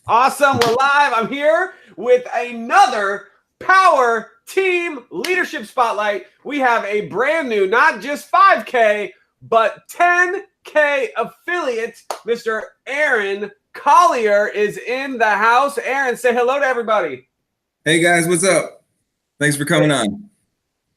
Awesome. We're live. I'm here with another Power Team Leadership Spotlight. We have a brand new, not just 5K, but 10K affiliate. Mr. Aaron Collier is in the house. Aaron, say hello to everybody. Hey guys, what's up? Thanks for coming on.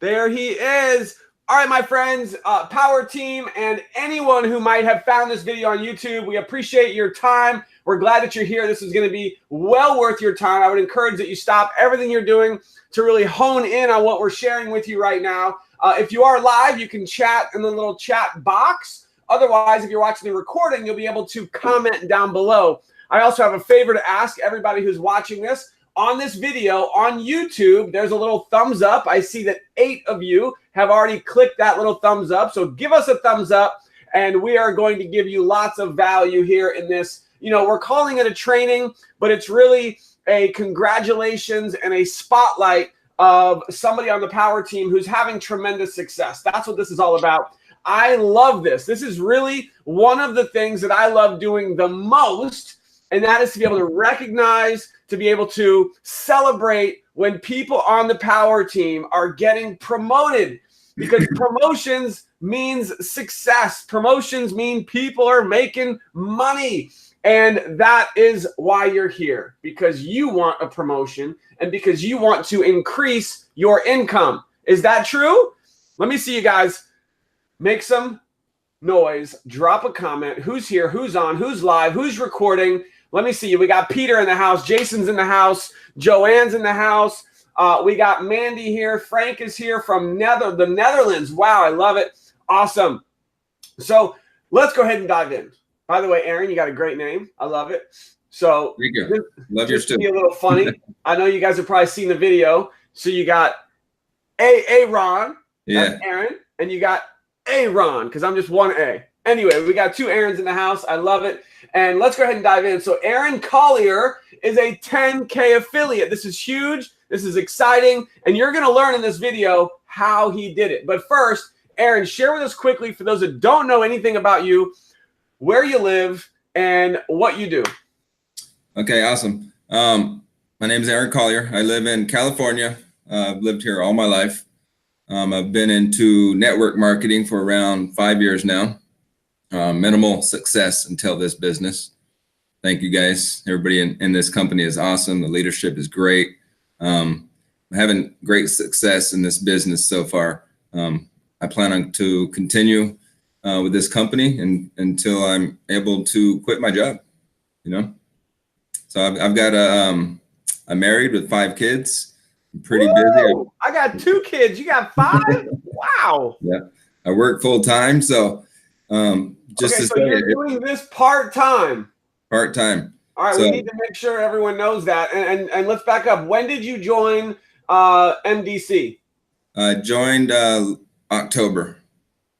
There he is. All right, my friends, Power Team, and anyone who might have found this video on YouTube, we appreciate your time. We're glad that you're here. This is going to be well worth your time. I would encourage that you stop everything you're doing to really hone in on what we're sharing with you right now. If you are live, you can chat in the little chat box. Otherwise, if you're watching the recording, you'll be able to comment down below. I also have a favor to ask everybody who's watching this. On this video on YouTube, there's a little thumbs up. I see that 8 of you have already clicked that little thumbs up. So give us a thumbs up, and we are going to give you lots of value here in this. You know, we're calling it a training, but it's really a congratulations and a spotlight of somebody on the Power Team who's having tremendous success. That's what this is all about. I love this. This is really one of the things that I love doing the most, and that is to be able to recognize, to be able to celebrate when people on the Power Team are getting promoted, because promotions means success. Promotions mean people are making money. And that is why you're here, because you want a promotion and because you want to increase your income. Is that true? Let me see you guys. Make some noise. Drop a comment. Who's here? Who's on? Who's live? Who's recording? Let me see you. We got Peter in the house. Jason's in the house. Joanne's in the house. We got Mandy here. Frank is here from the Netherlands. Wow, I love it. Awesome. So let's go ahead and dive in. By the way, Aaron, you got a great name. I love it. So thank you. Love yours too. Be a little funny. I know you guys have probably seen the video. So you got Aaron, that's Aaron, and you got Aaron, because I'm just one A. Anyway, we got 2 Aarons in the house. I love it. And let's go ahead and dive in. So Aaron Collier is a 10K affiliate. This is huge. This is exciting. And you're going to learn in this video how he did it. But first, Aaron, share with us quickly, for those that don't know anything about you, where you live and what you do. Okay, awesome. My name is Aaron Collier. I live in California. I've lived here all my life. I've been into network marketing for around 5 years now. Minimal success until this business. Thank you guys. Everybody in this company is awesome. The leadership is great. I'm having great success in this business so far. I plan on to continue with this company until I'm able to quit my job, you know? So I've got I'm married with 5 kids. I'm pretty busy. I got 2 kids. You got 5? Wow. Yeah. I work full time. So just okay, to so say you're doing this part-time. Part-time. All right, so, we need to make sure everyone knows that. And let's back up. When did you join MDC? I joined October.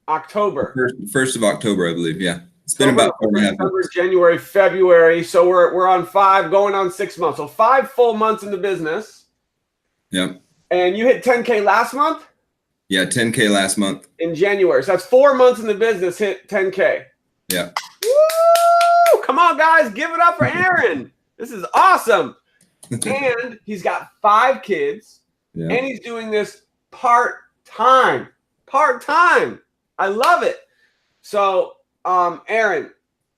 October. 1st of October, I believe. Yeah. It's been about 4.5 months. January, February. So we're on 5, going on 6 months. So 5 full months in the business. Yep. And you hit 10K last month? Yeah, 10K last month. In January. So that's 4 months in the business, hit 10K. Yeah. Woo! Come on, guys. Give it up for Aaron. This is awesome. And he's got 5 kids. Yeah. And he's doing this part-time. Part-time. I love it. So, Aaron,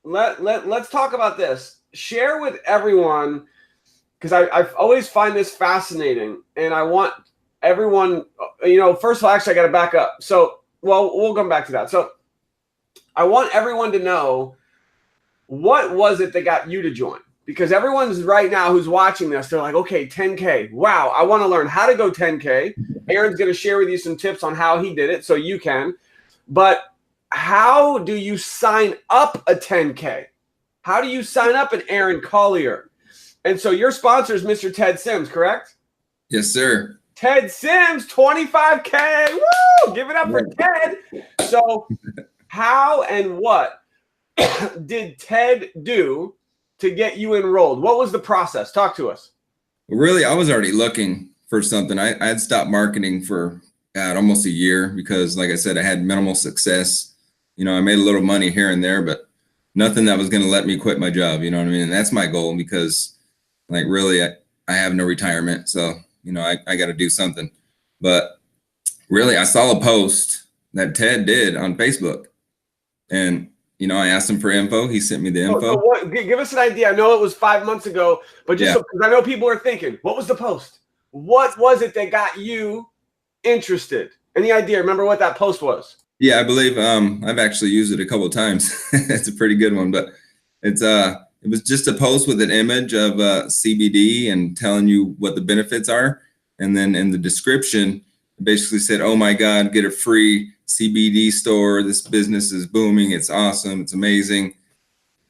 let's talk about this. Share with everyone, because I always find this fascinating, and I want everyone, you know, first of all, actually, I got to back up. So, well, we'll come back to that. So, I want everyone to know, what was it that got you to join? Because everyone's right now who's watching this, they're like, okay, 10K. Wow, I want to learn how to go 10K. Aaron's going to share with you some tips on how he did it so you can. But how do you sign up a 10K? How do you sign up an Aaron Collier? And so your sponsor is Mr. Ted Sims, correct? Yes, sir. Ted Sims, 25K. Woo! Give it up for Ted. So how and what did Ted do to get you enrolled? What was the process? Talk to us. Well, really, I was already looking for something. I had stopped marketing for almost a year because, like I said, I had minimal success. You know, I made a little money here and there, but nothing that was going to let me quit my job. You know what I mean? And that's my goal, because Like really, I have no retirement. So, I got to do something. But really, I saw a post that Ted did on Facebook, and, I asked him for info. He sent me the info. So what, give us an idea. I know it was 5 months ago, but just because I know people are thinking, what was the post? What was it that got you interested? Any idea? Remember what that post was? Yeah, I believe I've actually used it a couple of times. It's a pretty good one, but it was just a post with an image of CBD and telling you what the benefits are. And then in the description, it basically said, "Oh my God, get a free CBD store. This business is booming. It's awesome. It's amazing."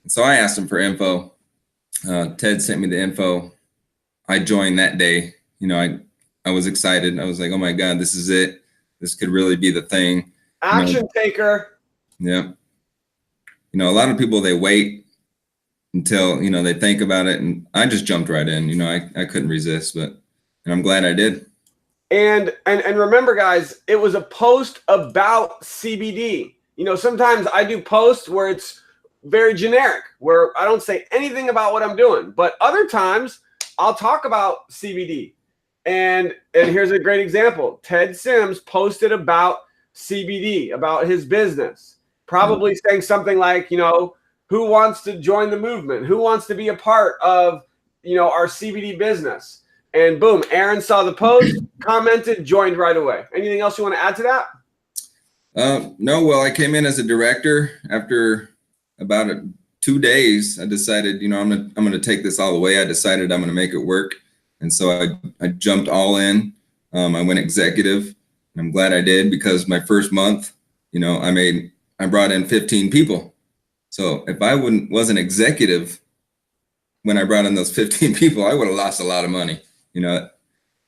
And so I asked him for info. Ted sent me the info. I joined that day. I was excited. I was like, "Oh my God, this is it. This could really be the thing." Action taker. Yeah. A lot of people, they wait until, they think about it. And I just jumped right in. I couldn't resist, but I'm glad I did. And remember, guys, it was a post about CBD. Sometimes I do posts where it's very generic, where I don't say anything about what I'm doing. But other times I'll talk about CBD. And here's a great example. Ted Sims posted about CBD, about his business, probably saying something like, who wants to join the movement? Who wants to be a part of, our CBD business? And boom, Aaron saw the post, commented, joined right away. Anything else you want to add to that? No, well, I came in as a director. After about 2 days, I decided, I'm going to take this all the way. I decided I'm going to make it work. And so I jumped all in. I went executive. I'm glad I did, because my first month, I brought in 15 people. So if I wasn't executive when I brought in those 15 people, I would have lost a lot of money. It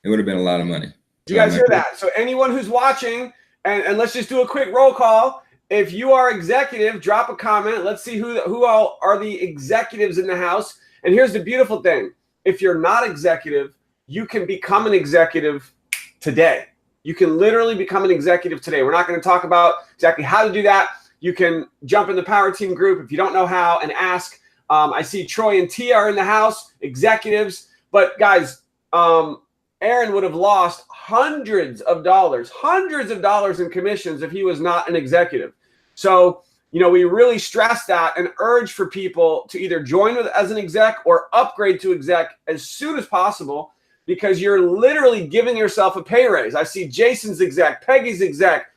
would have been a lot of money. Do you guys hear that? So anyone who's watching, and let's just do a quick roll call. If you are executive, drop a comment. Let's see who all are the executives in the house. And here's the beautiful thing. If you're not executive, you can become an executive today. You can literally become an executive today. We're not going to talk about exactly how to do that. You can jump in the Power Team group if you don't know how and ask. I see Troy and Tia are in the house, executives. But guys, Aaron would have lost hundreds of dollars in commissions if he was not an executive. So, we really stress that and urge for people to either join as an exec or upgrade to exec as soon as possible, because you're literally giving yourself a pay raise. I see Jason's exec, Peggy's exec,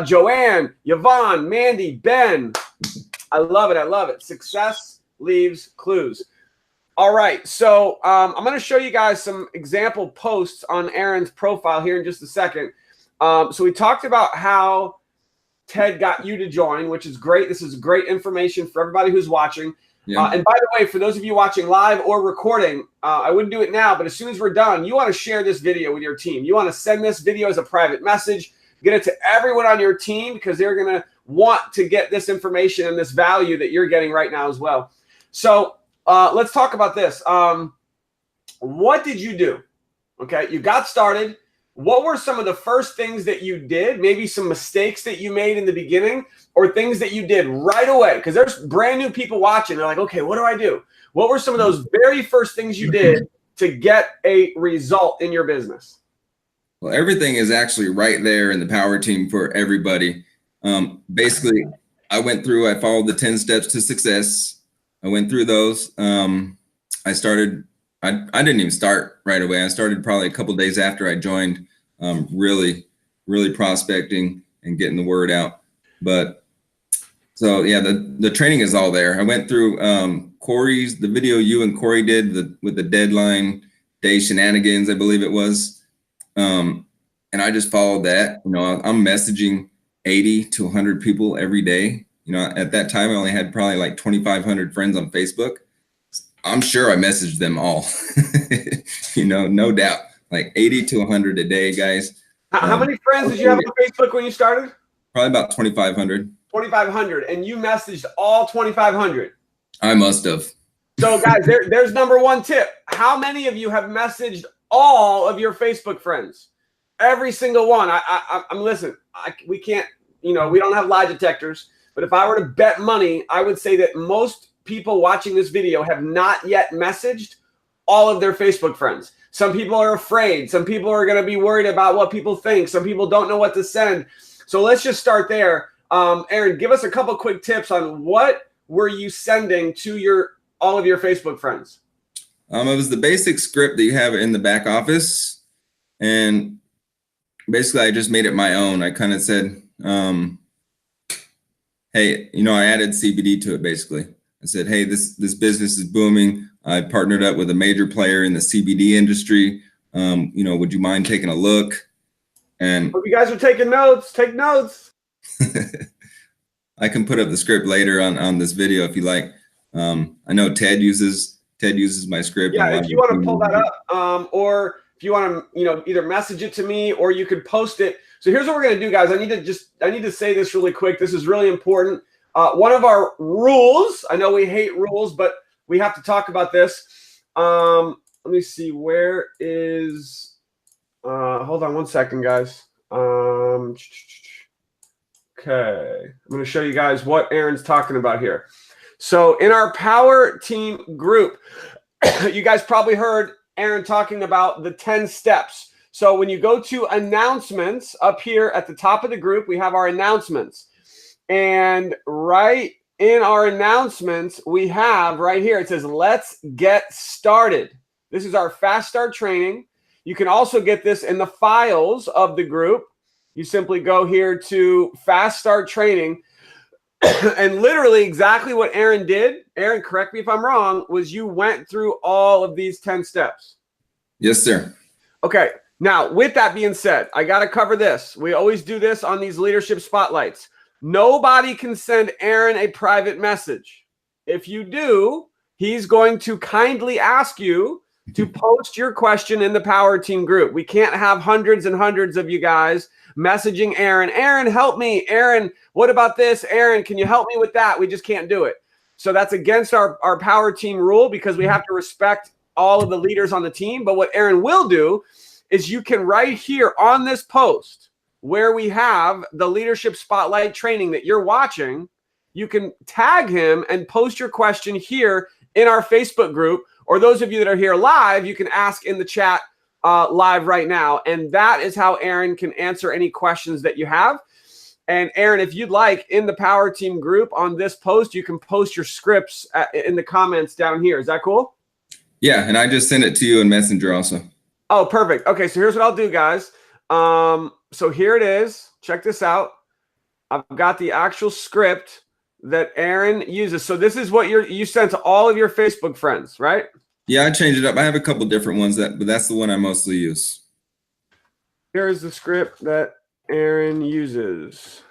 Joanne, Yvonne, Mandy, Ben. I love it. I love it. Success leaves clues. All right. So I'm going to show you guys some example posts on Aaron's profile here in just a second. So we talked about how Ted got you to join, which is great. This is great information for everybody who's watching. Yeah. And by the way, for those of you watching live or recording, I wouldn't do it now, but as soon as we're done, you want to share this video with your team. You want to send this video as a private message, get it to everyone on your team, because they're going to want to get this information and this value that you're getting right now as well. So let's talk about this. What did you do? Okay, you got started. What were some of the first things that you did? Maybe some mistakes that you made in the beginning, or things that you did right away? Because there's brand new people watching. They're like, okay, what do I do? What were some of those very first things you did to get a result in your business? Well, everything is actually right there in the Power Team for everybody. Basically, I followed the 10 steps to success. I went through those. I didn't even start right away. I started probably a couple of days after I joined, really prospecting and getting the word out. But so yeah, the training is all there. I went through Corey's, the video you and Corey did with the deadline day shenanigans, I believe it was. And I just followed that. I'm messaging 80 to 100 people every day. At that time, I only had probably like 2,500 friends on Facebook. I'm sure I messaged them all, no doubt, like 80 to 100 a day, guys. How many friends did you have on Facebook when you started? Probably about 2,500. 2,500, and you messaged all 2,500. I must have. So guys, there's number one tip. How many of you have messaged all of your Facebook friends? Every single one. I'm listen, we can't, we don't have lie detectors, but if I were to bet money, I would say that most people watching this video have not yet messaged all of their Facebook friends. Some people are afraid. Some people are going to be worried about what people think. Some people don't know what to send. So let's just start there. Aaron, give us a couple quick tips on what were you sending to all of your Facebook friends? It was the basic script that you have in the back office. And basically, I just made it my own. I kind of said, hey, I added CBD to it, basically. I said, hey, this business is booming. I partnered up with a major player in the CBD industry. Would you mind taking a look? And hope you guys are taking notes. Take notes. I can put up the script later on this video if you like. I know Ted uses my script. Yeah, if you want to pull that up, or if you want to, either message it to me or you could post it. So here's what we're going to do, guys. I need to say this really quick. This is really important. One of our rules, I know we hate rules, but we have to talk about this. Let me see. Where is, hold on one second, guys. Okay. I'm going to show you guys what Aaron's talking about here. So in our Power Team group, you guys probably heard Aaron talking about the 10 steps. So when you go to announcements up here at the top of the group, we have our announcements. And right in our announcements, we have right here, it says, let's get started. This is our fast start training. You can also get this in the files of the group. You simply go here to fast start training. And literally exactly what Aaron did, Aaron, correct me if I'm wrong, was you went through all of these 10 steps. Yes, sir. Okay. Now, with that being said, I got to cover this. We always do this on these leadership spotlights. Nobody can send Aaron a private message. If you do, he's going to kindly ask you to post your question in the Power Team group. We can't have hundreds and hundreds of you guys messaging Aaron. Aaron, help me. Aaron, what about this? Aaron, can you help me with that? We just can't do it. So that's against our Power Team rule because we have to respect all of the leaders on the team. But what Aaron will do is you can right here on this post where we have the leadership spotlight training that you're watching, you can tag him and post your question here in our Facebook group. Or those of you that are here live, you can ask in the chat live right now. And that is how Aaron can answer any questions that you have. And Aaron, if you'd like, in the Power Team group on this post, you can post your scripts in the comments down here. Is that cool? Yeah, and I just sent it to you in Messenger also. Oh, perfect. Okay, so here's what I'll do, guys. So here it is. Check this out. I've got the actual script that Aaron uses. So this is what you sent to all of your Facebook friends, right? Yeah, I changed it up. I have a couple different ones, but that's the one I mostly use. Here's the script that Aaron uses.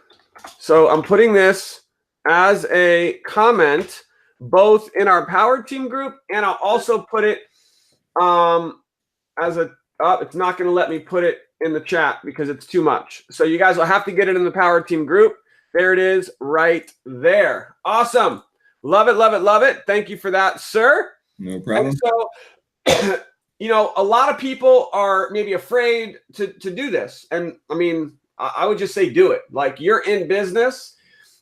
So I'm putting this as a comment both in our Power Team group, and I'll also put it as a it's not going to let me put it in the chat because it's too much. So you guys will have to get it in the Power Team group. There it is right there. Awesome. Love it, love it, love it. Thank you for that, sir. No problem. And so, a lot of people are maybe afraid to do this. And I mean, I would just say do it. Like, you're in business,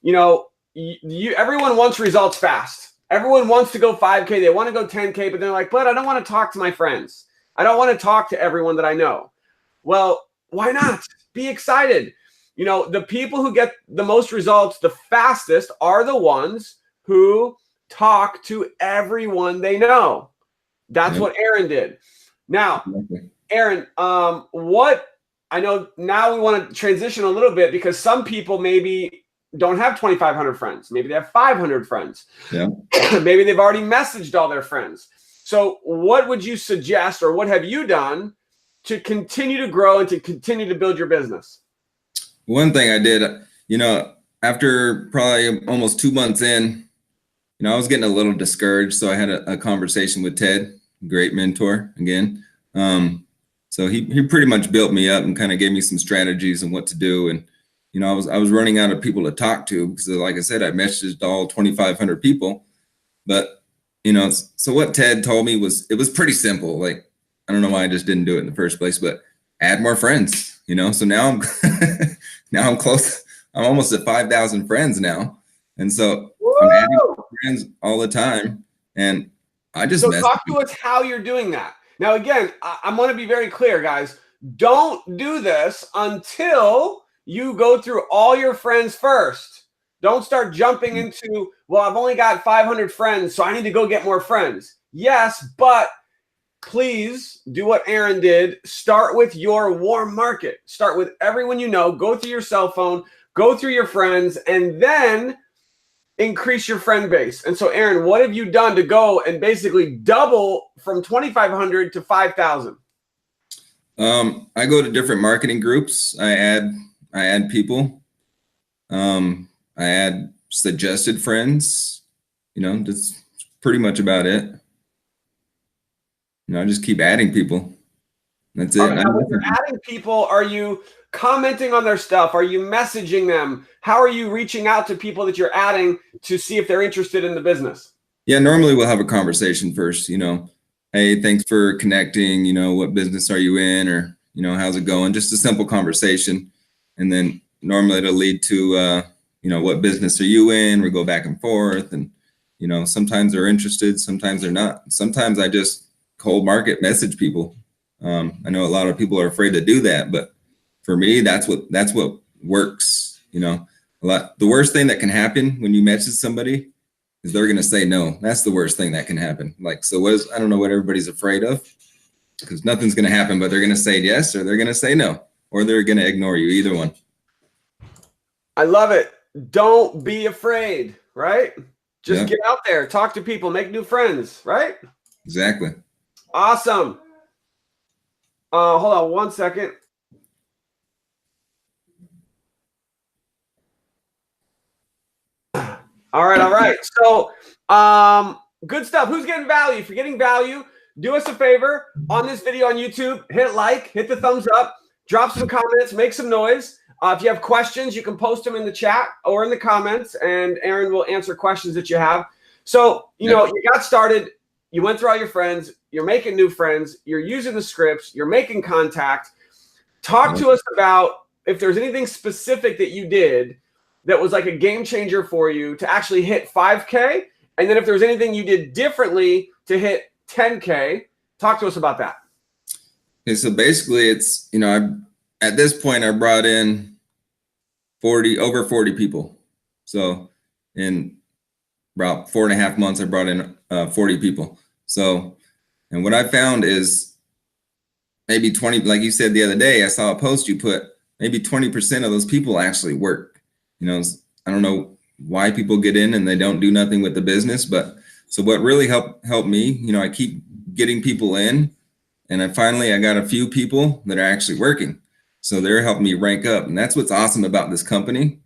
everyone wants results fast. Everyone wants to go 5K. They want to go 10K, but they're like, but I don't want to talk to my friends. I don't want to talk to everyone that I know. Well, why not? Be excited. The people who get the most results the fastest are the ones who talk to everyone they know. That's what Aaron did. Now, Aaron, what I know now, we want to transition a little bit because some people maybe don't have 2,500 friends. Maybe they have 500 friends. Yeah. Maybe they've already messaged all their friends. So what would you suggest, or what have you done to continue to grow and to continue to build your business? One thing I did, after probably almost 2 months in, I was getting a little discouraged. So I had a conversation with Ted, great mentor again. So he pretty much built me up and kind of gave me some strategies and what to do. And, I was running out of people to talk to because, like I said, I messaged all 2,500 people. But, so what Ted told me was pretty simple. Like, I don't know why I just didn't do it in the first place, but add more friends, So now I'm close. I'm almost at 5,000 friends now. And so I'm adding friends all the time. And I just So message talk to us how you're doing that. Now, again, I want to be very clear, guys. Don't do this until you go through all your friends first. Don't start jumping into, well, I've only got 500 friends, so I need to go get more friends. Yes, but please do what Aaron did. Start with your warm market. Start with everyone you know. Go through your cell phone, go through your friends, and then increase your friend base. And so, Aaron, what have you done to go and basically double from 2,500 to 5,000? I go to different marketing groups. I add people. I add suggested friends. That's pretty much about it. I just keep adding people. That's it. Now, when you're adding people, are you commenting on their stuff? Are you messaging them? How are you reaching out to people that you're adding to see if they're interested in the business? Yeah, normally we'll have a conversation first. Hey, thanks for connecting. What business are you in? Or, how's it going? Just a simple conversation. And then normally it'll lead to, what business are you in? We go back and forth. And, sometimes they're interested, sometimes they're not. Sometimes I just cold market message people. I know a lot of people are afraid to do that, but for me, that's what works. The worst thing that can happen when you message somebody is they're going to say no. That's the worst thing that can happen. I don't know what everybody's afraid of, because nothing's going to happen, but they're going to say yes, or they're going to say no, or they're going to ignore you, either one. I love it. Don't be afraid, right? Just get out there, talk to people, make new friends, right? Exactly. Awesome. Hold on one second. All right. So, good stuff. Who's getting value? If you're getting value, do us a favor on this video on YouTube. Hit like, hit the thumbs up, drop some comments, make some noise. If you have questions, you can post them in the chat or in the comments, and Aaron will answer questions that you have. So, you got started. You went through all your friends. You're making new friends. You're using the scripts. You're making contact. Talk to us about if there's anything specific that you did that was like a game changer for you to actually hit 5K. And then if there's anything you did differently to hit 10K, talk to us about that. Okay, so basically it's, at this point I brought in over 40 people. So in about 4.5 months, I brought in 40 people. So, and what I found is maybe 20, like you said the other day, I saw a post you put, maybe 20% of those people actually work. I don't know why people get in and they don't do nothing with the business, but so what really helped me, I keep getting people in, and I got a few people that are actually working. So they're helping me rank up. And that's what's awesome about this company.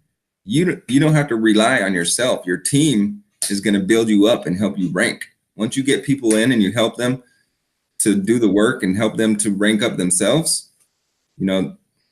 You don't have to rely on yourself. Your team is going to build you up and help you rank. Once you get people in and you help them to do the work and help them to rank up themselves,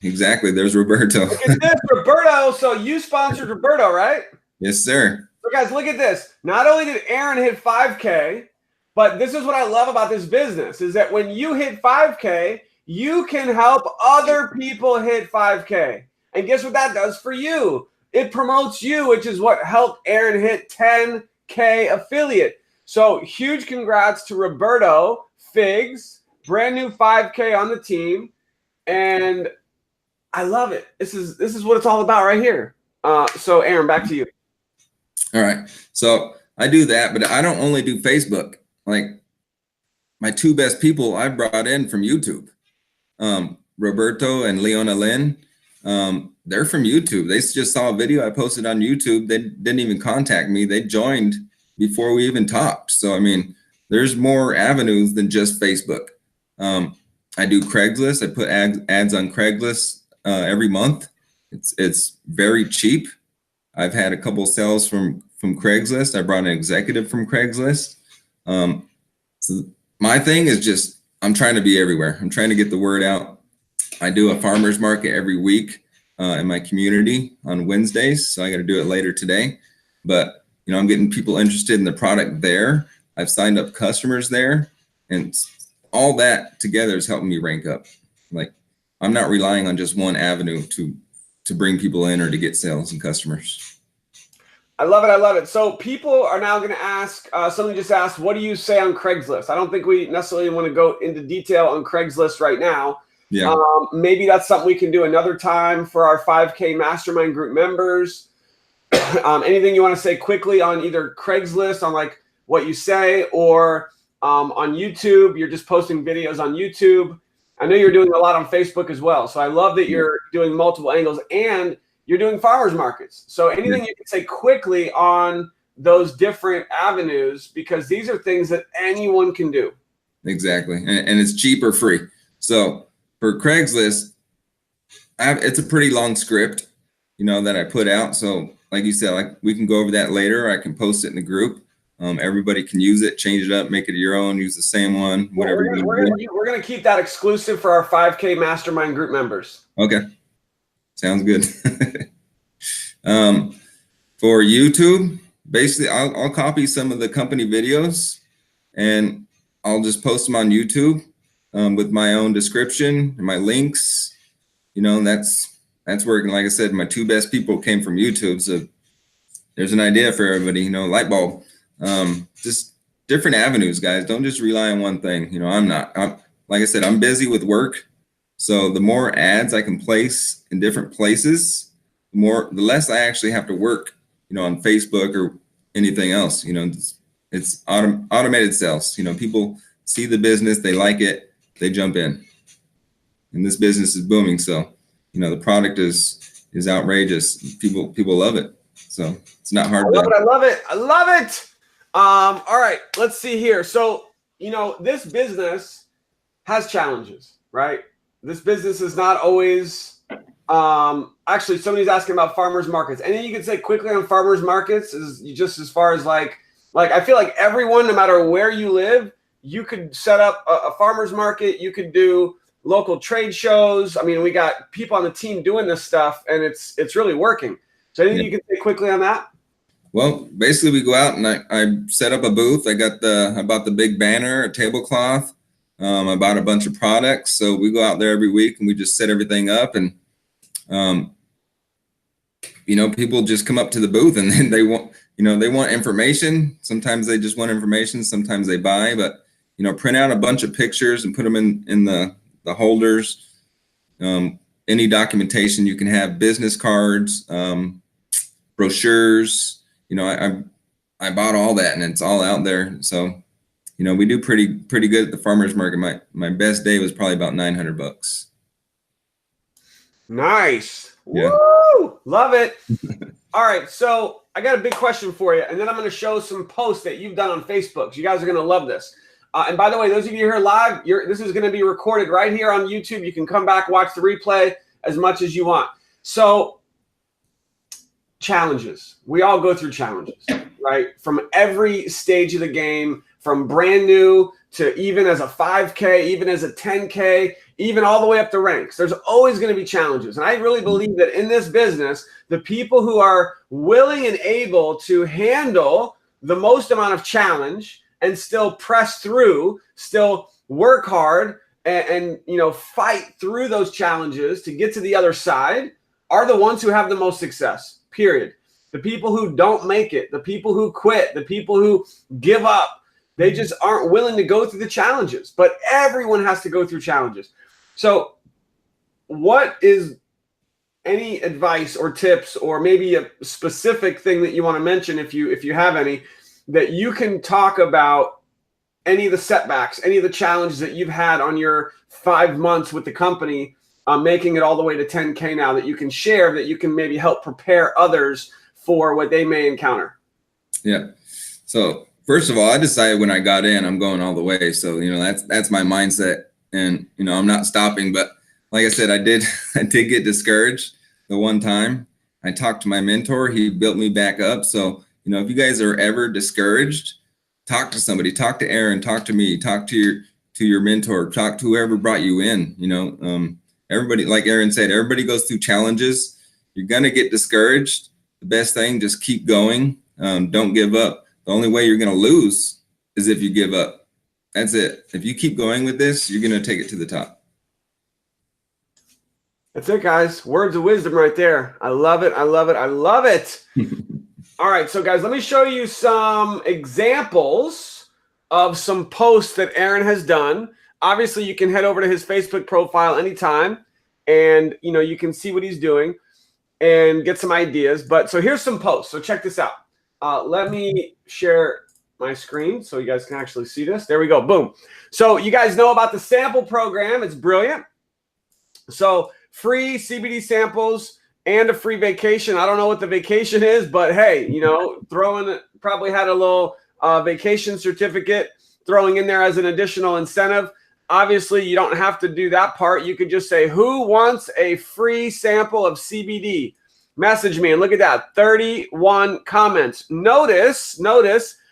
exactly. There's Roberto. Look at this, Roberto. So you sponsored Roberto, right? Yes, sir. So guys, look at this. Not only did Aaron hit 5K, but this is what I love about this business is that when you hit 5K, you can help other people hit 5K. And guess what that does for you? It promotes you, which is what helped Aaron hit 10K affiliate. So huge congrats to Roberto Figs, brand new 5K on the team. And I love it. This is what it's all about right here. So Aaron, back to you. All right. So I do that, but I don't only do Facebook. Like my two best people I brought in from YouTube, Roberto and Leona Lynn. They're from YouTube. They just saw a video I posted on YouTube. They didn't even contact me. They joined before we even talked. So, there's more avenues than just Facebook. I do Craigslist. I put ads on Craigslist every month. It's very cheap. I've had a couple sales from Craigslist. I brought an executive from Craigslist. So my thing is just, I'm trying to be everywhere. I'm trying to get the word out. I do a farmer's market every week in my community on Wednesdays. So I got to do it later today. But, I'm getting people interested in the product there. I've signed up customers there. And all that together is helping me rank up. Like, I'm not relying on just one avenue to bring people in or to get sales and customers. I love it. I love it. So people are now going to ask, somebody just asked, what do you say on Craigslist? I don't think we necessarily want to go into detail on Craigslist right now. Yeah. Maybe that's something we can do another time for our 5K mastermind group members. Anything you want to say quickly on either Craigslist, on like what you say, or on YouTube? You're just posting videos on YouTube. I know you're doing a lot on Facebook as well. So I love that you're doing multiple angles, and you're doing farmers markets. So anything you can say quickly on those different avenues, because these are things that anyone can do. Exactly. And it's cheap or free. So for Craigslist, it's a pretty long script, that I put out. So like you said, like we can go over that later. I can post it in the group. Everybody can use it, change it up, make it your own, use the same one, whatever. We're going to keep that exclusive for our 5K mastermind group members. Okay. Sounds good. For YouTube, basically, I'll copy some of the company videos and I'll just post them on YouTube with my own description and my links. That's working. Like I said, my 2 best people came from YouTube. So there's an idea for everybody, light bulb. Just different avenues, guys. Don't just rely on one thing. Like I said, I'm busy with work. So the more ads I can place in different places, the less I actually have to work, on Facebook or anything else. It's automated sales. People see the business, they like it, they jump in. And this business is booming. So, the product is outrageous. People love it. So it's not hard. I love it. All right, let's see here. So, this business has challenges, right? This business is not always, actually somebody's asking about farmers markets. Anything you can say quickly on farmers markets is just as far as like I feel like everyone, no matter where you live, you could set up a farmers market. You could do local trade shows. I mean, we got people on the team doing this stuff, and it's really working. So anything you can say quickly on that? Well, basically we go out and I set up a booth. I bought the big banner, a tablecloth. I bought a bunch of products. So we go out there every week and we just set everything up, and people just come up to the booth and then they want information. Sometimes they just want information. Sometimes they buy, but print out a bunch of pictures and put them in the holders. Any documentation you can have, business cards, brochures. I bought all that and it's all out there. So, we do pretty good at the farmers market. My best day was probably about $900. Nice. Yeah. Woo! Love it. All right. So I got a big question for you, and then I'm going to show some posts that you've done on Facebook. So you guys are going to love this. And by the way, those of you here live, this is going to be recorded right here on YouTube. You can come back, watch the replay as much as you want. So challenges. We all go through challenges, right? From every stage of the game, from brand new to even as a 5K, even as a 10K, even all the way up the ranks. There's always going to be challenges. And I really believe that in this business, the people who are willing and able to handle the most amount of challenge and still press through, still work hard and fight through those challenges to get to the other side are the ones who have the most success, period. The people who don't make it, the people who quit, the people who give up, they just aren't willing to go through the challenges. But everyone has to go through challenges. So what is any advice or tips, or maybe a specific thing that you want to mention, if you have any, that you can talk about, any of the setbacks, any of the challenges that you've had on your 5 months with the company, making it all the way to 10K now, that you can share, that you can maybe help prepare others for what they may encounter? Yeah. So first of all, I decided when I got in, I'm going all the way. So, that's my mindset, and, I'm not stopping. But like I said, I did get discouraged the one time. I talked to my mentor. He built me back up. So, if you guys are ever discouraged, talk to somebody, talk to Aaron, talk to me, talk to your mentor, talk to whoever brought you in. Everybody, like Aaron said, everybody goes through challenges. You're going to get discouraged. The best thing, just keep going. Don't give up. The only way you're going to lose is if you give up. That's it. If you keep going with this, you're going to take it to the top. That's it, guys. Words of wisdom right there. I love it. I love it. I love it. All right, so guys, let me show you some examples of some posts that Aaron has done. Obviously, you can head over to his Facebook profile anytime, and you can see what he's doing and get some ideas. But so here's some posts. So check this out. Let me share my screen so you guys can actually see this. There we go. Boom. So you guys know about the sample program. It's brilliant. So free CBD samples and a free vacation. I don't know what the vacation is, but hey, probably had a little vacation certificate throwing in there as an additional incentive. Obviously, you don't have to do that part. You could just say, who wants a free sample of CBD? Message me. And look at that, 31 comments. Notice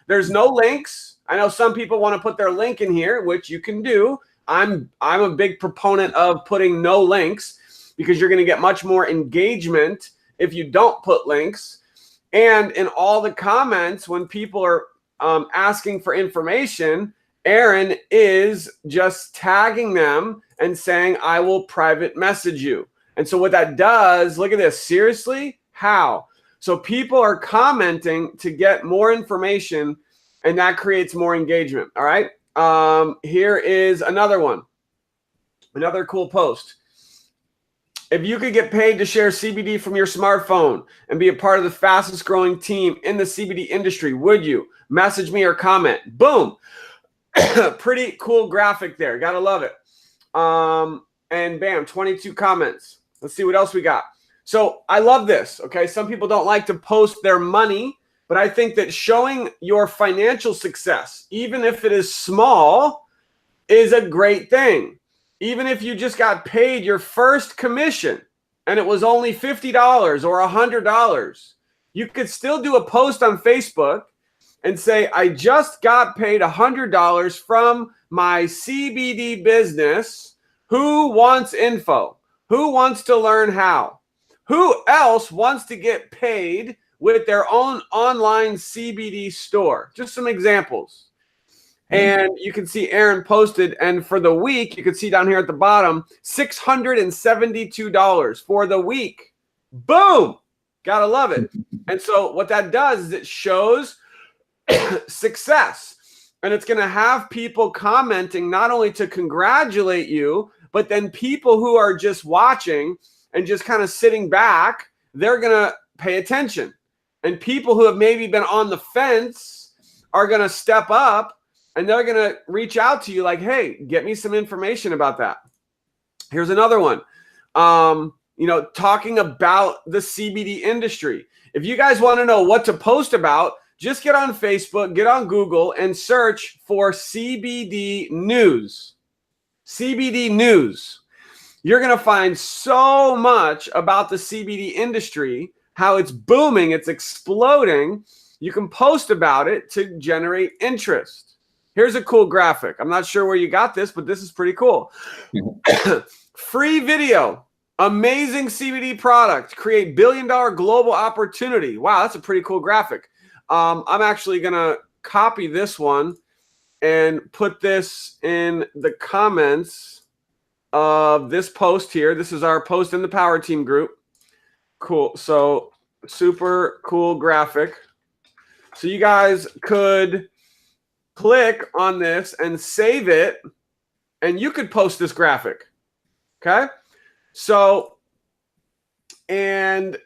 there's no links. I know some people want to put their link in here, which you can do. I'm a big proponent of putting no links because you're going to get much more engagement if you don't put links. And in all the comments, when people are asking for information, Aaron is just tagging them and saying, I will private message you. And so what that does, look at this. Seriously? How? So people are commenting to get more information, and that creates more engagement. All right. Here is another one. Another cool post. If you could get paid to share CBD from your smartphone and be a part of the fastest growing team in the CBD industry, would you? Message me or comment. Boom. Pretty cool graphic there. Gotta love it. And bam, 22 comments. Let's see what else we got. So I love this. Okay. Some people don't like to post their money, but I think that showing your financial success, even if it is small, is a great thing. Even if you just got paid your first commission and it was only $50 or $100, you could still do a post on Facebook and say, I just got paid $100 from my CBD business. Who wants info? Who wants to learn how? Who else wants to get paid with their own online CBD store? Just some examples. And you can see Aaron posted, and for the week, you can see down here at the bottom, $672 for the week. Boom! Gotta love it. And so what that does is it shows success. And it's going to have people commenting not only to congratulate you, but then people who are just watching and just kind of sitting back, they're going to pay attention. And people who have maybe been on the fence are going to step up and they're going to reach out to you like, hey, get me some information about that. Here's another one. Talking about the CBD industry. If you guys want to know what to post about, just get on Facebook, get on Google, and search for CBD news. CBD news. You're going to find so much about the CBD industry, how it's booming, it's exploding. You can post about it to generate interest. Here's a cool graphic. I'm not sure where you got this, but this is pretty cool. Free video. Amazing CBD product. Create billion-dollar global opportunity. Wow, that's a pretty cool graphic. I'm actually going to copy this one and put this in the comments of this post here. This is our post in the Power Team group. Cool. So super cool graphic. So you guys could click on this and save it, and you could post this graphic. Okay. So, and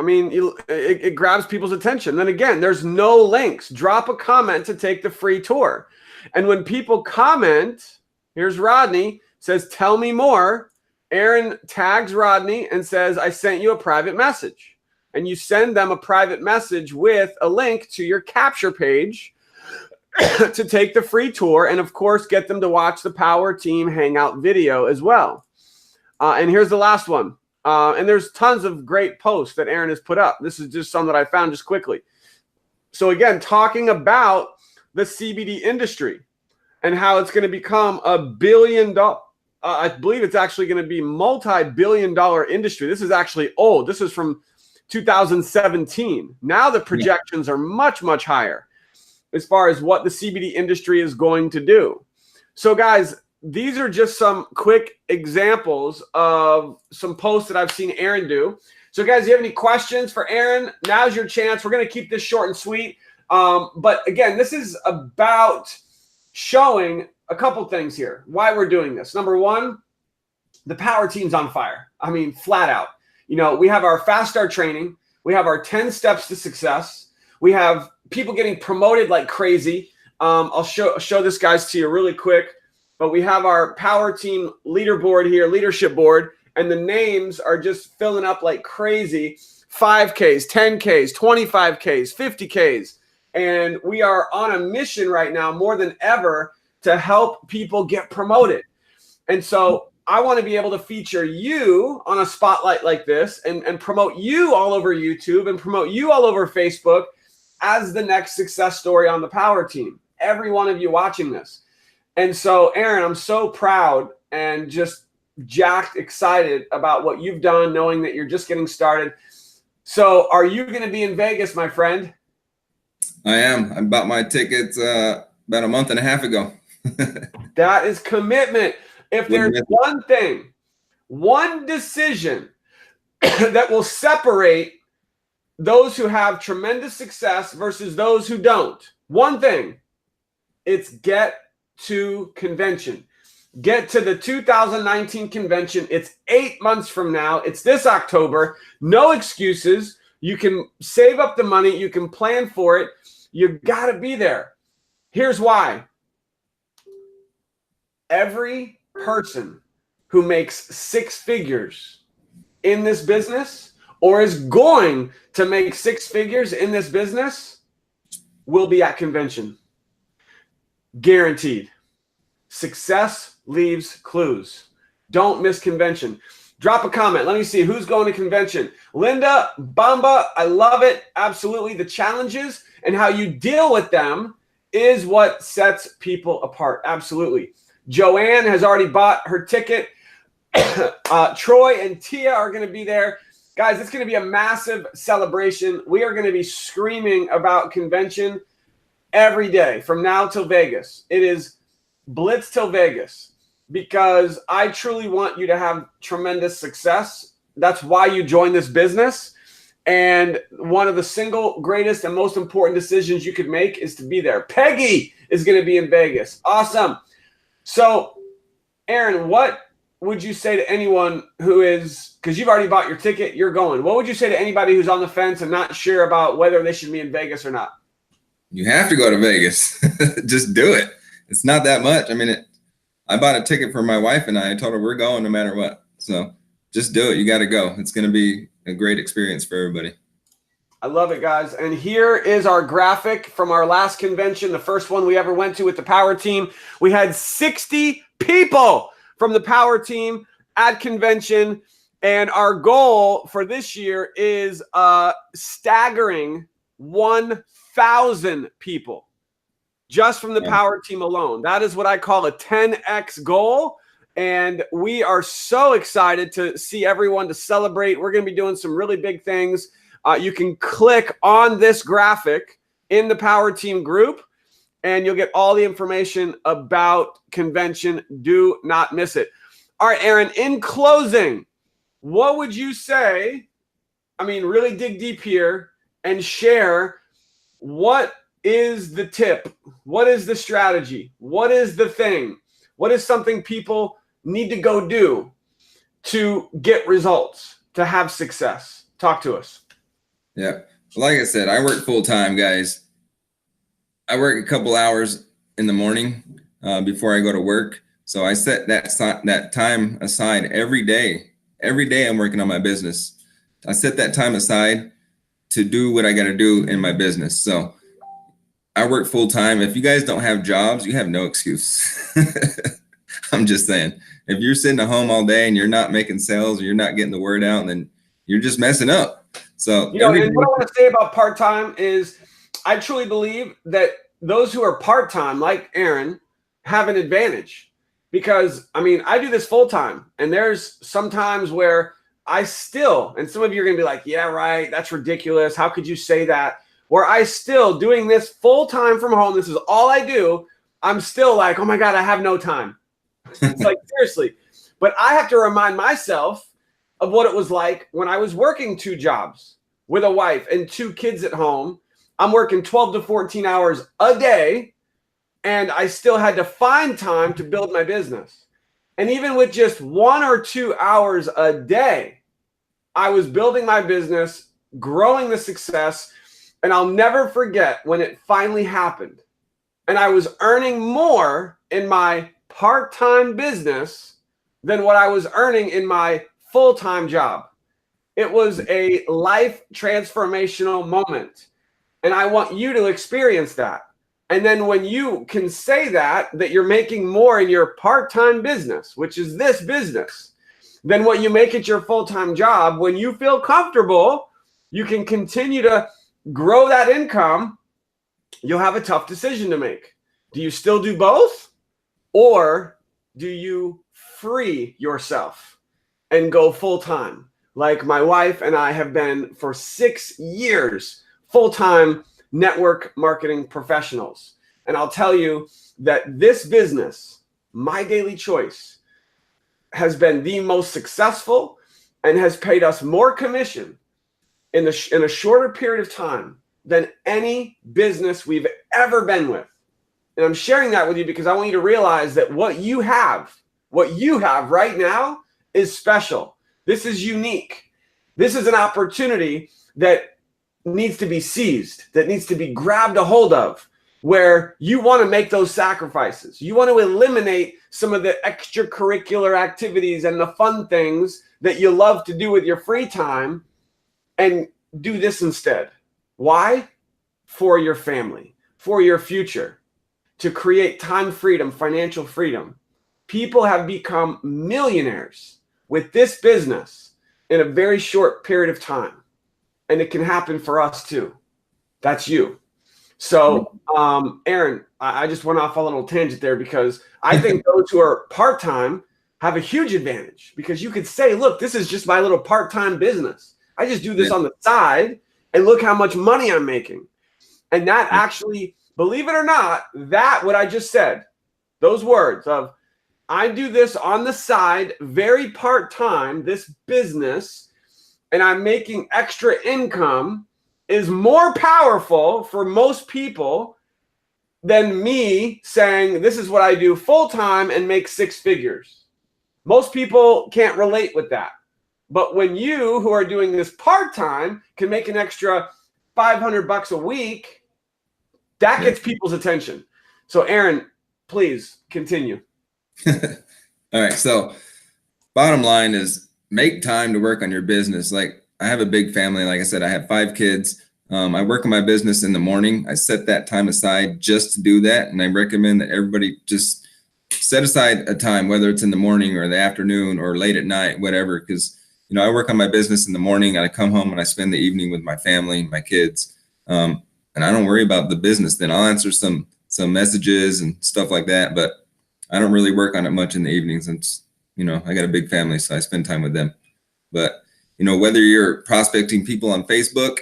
it grabs people's attention. Then again, there's no links. Drop a comment to take the free tour. And when people comment, here's Rodney, says, tell me more. Aaron tags Rodney and says, I sent you a private message. And you send them a private message with a link to your capture page to take the free tour. And of course, get them to watch the Power Team Hangout video as well. And here's the last one. And there's tons of great posts that Aaron has put up. This is just some that I found just quickly. So again, talking about the CBD industry and how it's going to become a $1 billion, I believe it's actually going to be multi-billion-dollar industry. This is actually old. This is from 2017. Now the projections are much, much higher as far as what the CBD industry is going to do. So guys, these are just some quick examples of some posts that I've seen Aaron do. So guys, if you have any questions for Aaron, now's your chance. We're going to keep this short and sweet. But again, this is about showing a couple things here, why we're doing this. Number one, the power team's on fire. I mean, flat out. You know, we have our fast start training. We have our 10 steps to success. We have people getting promoted like crazy. I'll show this guys to you really quick. But we have our power team leaderboard here, leadership board, and the names are just filling up like crazy. 5Ks, 10Ks, 25Ks, 50Ks. And we are on a mission right now more than ever to help people get promoted. And so I want to be able to feature you on a spotlight like this and promote you all over YouTube and promote you all over Facebook as the next success story on the power team. Every one of you watching this. And so, Aaron, I'm so proud and just jacked excited about what you've done, knowing that you're just getting started. So are you going to be in Vegas, my friend? I am. I bought my tickets about a month and a half ago. That is commitment. If there's one thing, one decision that will separate those who have tremendous success versus those who don't, one thing, it's get to convention. Get to the 2019 convention. It's 8 months from now. It's this October. No excuses. You can save up the money. You can plan for it. You got to be there. Here's why. Every person who makes 6 figures in this business or is going to make 6 figures in this business will be at convention. Guaranteed. Success leaves clues. Don't miss convention. Drop a comment. Let me see who's going to convention. Linda, Bamba, I love it. Absolutely. The challenges and how you deal with them is what sets people apart. Absolutely. Joanne has already bought her ticket. Troy and Tia are going to be there. Guys, it's going to be a massive celebration. We are going to be screaming about convention every day from now till Vegas. It is Blitz till Vegas because I truly want you to have tremendous success. That's why you join this business. And one of the single greatest and most important decisions you could make is to be there. Peggy is going to be in Vegas. Awesome. So, Aaron, what would you say to anyone who is, because you've already bought your ticket, you're going. What would you say to anybody who's on the fence and not sure about whether they should be in Vegas or not? You have to go to Vegas. Just do it. It's not that much. I mean, I bought a ticket for my wife and I told her we're going no matter what. So just do it. You got to go. It's going to be a great experience for everybody. I love it, guys. And here is our graphic from our last convention, the first one we ever went to with the power team. We had 60 people from the power team at convention. And our goal for this year is staggering 1,000 people just from the power team alone. That is what I call a 10X goal. And we are so excited to see everyone to celebrate. We're going to be doing some really big things. You can click on this graphic in the power team group and you'll get all the information about convention. Do not miss it. All right, Aaron, in closing, what would you say? I mean, really dig deep here and share what is the tip? What is the strategy? What is the thing? What is something people need to go do to get results, to have success? Talk to us. Yeah. Like I said, I work full time, guys. I work a couple hours in the morning before I go to work. So I set that time aside every day. Every day I'm working on my business. I set that time aside to do what I got to do in my business. So I work full time. If you guys don't have jobs, you have no excuse. I'm just saying, if you're sitting at home all day and you're not making sales or you're not getting the word out, then you're just messing up. So, and what I want to say about part-time is I truly believe that those who are part-time, like Aaron, have an advantage because, I mean, I do this full-time and there's some times where I still, and some of you are going to be like, yeah, right, that's ridiculous. How could you say that? Where I still doing this full-time from home, this is all I do, I'm still like, oh my God, I have no time. It's like, seriously. But I have to remind myself of what it was like when I was working 2 jobs with a wife and 2 kids at home. I'm working 12 to 14 hours a day, and I still had to find time to build my business. And even with just 1 or 2 hours a day, I was building my business, growing the success, and I'll never forget when it finally happened. And I was earning more in my part-time business than what I was earning in my full-time job. It was a life transformational moment. And I want you to experience that. And then when you can say that you're making more in your part-time business, which is this business, than what you make at your full-time job, when you feel comfortable, you can continue to grow that income. You'll have a tough decision to make. Do you still do both? Or do you free yourself and go full-time? Like my wife and I have been for 6 years, full-time network marketing professionals. And I'll tell you that this business, My Daily Choice, has been the most successful and has paid us more commission in a shorter period of time than any business we've ever been with. And I'm sharing that with you because I want you to realize that what you have right now is special. This is unique. This is an opportunity that needs to be seized, that needs to be grabbed a hold of, where you want to make those sacrifices. You want to eliminate some of the extracurricular activities and the fun things that you love to do with your free time and do this instead. Why? For your family, for your future, to create time freedom, financial freedom. People have become millionaires with this business in a very short period of time. And it can happen for us too. That's you. So, Aaron, I just went off a little tangent there because I think those who are part-time have a huge advantage, because you could say, look, this is just my little part-time business. I just do this on the side and look how much money I'm making. And that actually, believe it or not, that what I just said, those words of I do this on the side, very part-time, this business, and I'm making extra income, is more powerful for most people than me saying this is what I do full-time and make 6 figures. Most people can't relate with that. But when you, who are doing this part-time, can make an extra $500 a week, that gets people's attention. So Aaron, please continue. All right. So bottom line is make time to work on your business. Like, I have a big family. Like I said, I have 5 kids. I work on my business in the morning. I set that time aside just to do that. And I recommend that everybody just set aside a time, whether it's in the morning or the afternoon or late at night, whatever. Because, you know, I work on my business in the morning and I come home and I spend the evening with my family, my kids. And I don't worry about the business. Then I'll answer some messages and stuff like that. But I don't really work on it much in the evenings. Since, you know, I got a big family, so I spend time with them. But, you know, whether you're prospecting people on Facebook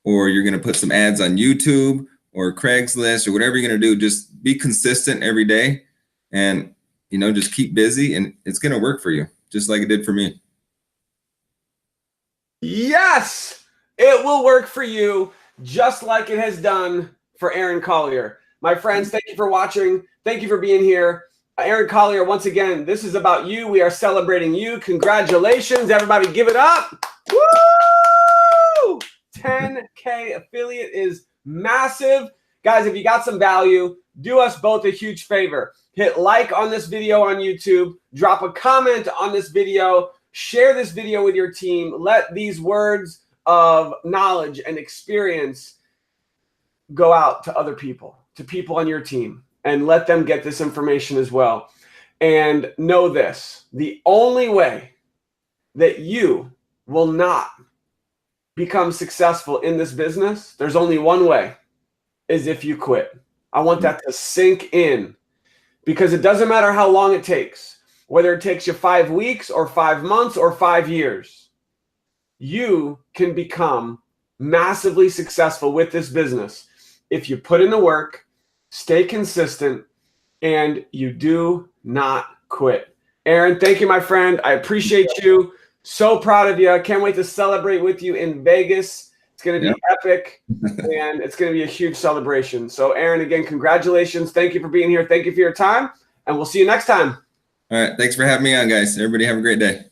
or you're going to put some ads on YouTube or Craigslist or whatever you're going to do, just be consistent every day and, you know, just keep busy and it's going to work for you, just like it did for me. Yes, it will work for you just like it has done for Aaron Collier. My friends, thank you for watching. Thank you for being here. Aaron Collier, once again, this is about you. We are celebrating you. Congratulations. Everybody give it up. Woo! 10K affiliate is massive. Guys, if you got some value, do us both a huge favor. Hit like on this video on YouTube. Drop a comment on this video. Share this video with your team. Let these words of knowledge and experience go out to other people, to people on your team, and let them get this information as well. And know this, the only way that you will not become successful in this business, there's only one way, is if you quit. I want that to sink in, because it doesn't matter how long it takes, whether it takes you 5 weeks or 5 months or 5 years, you can become massively successful with this business if you put in the work, stay consistent, and you do not quit. Aaron, thank you, my friend. I appreciate you. So proud of you. I can't wait to celebrate with you in Vegas. It's going to be epic, and it's going to be a huge celebration. So, Aaron, again, congratulations. Thank you for being here. Thank you for your time, and we'll see you next time. All right. Thanks for having me on, guys. Everybody have a great day.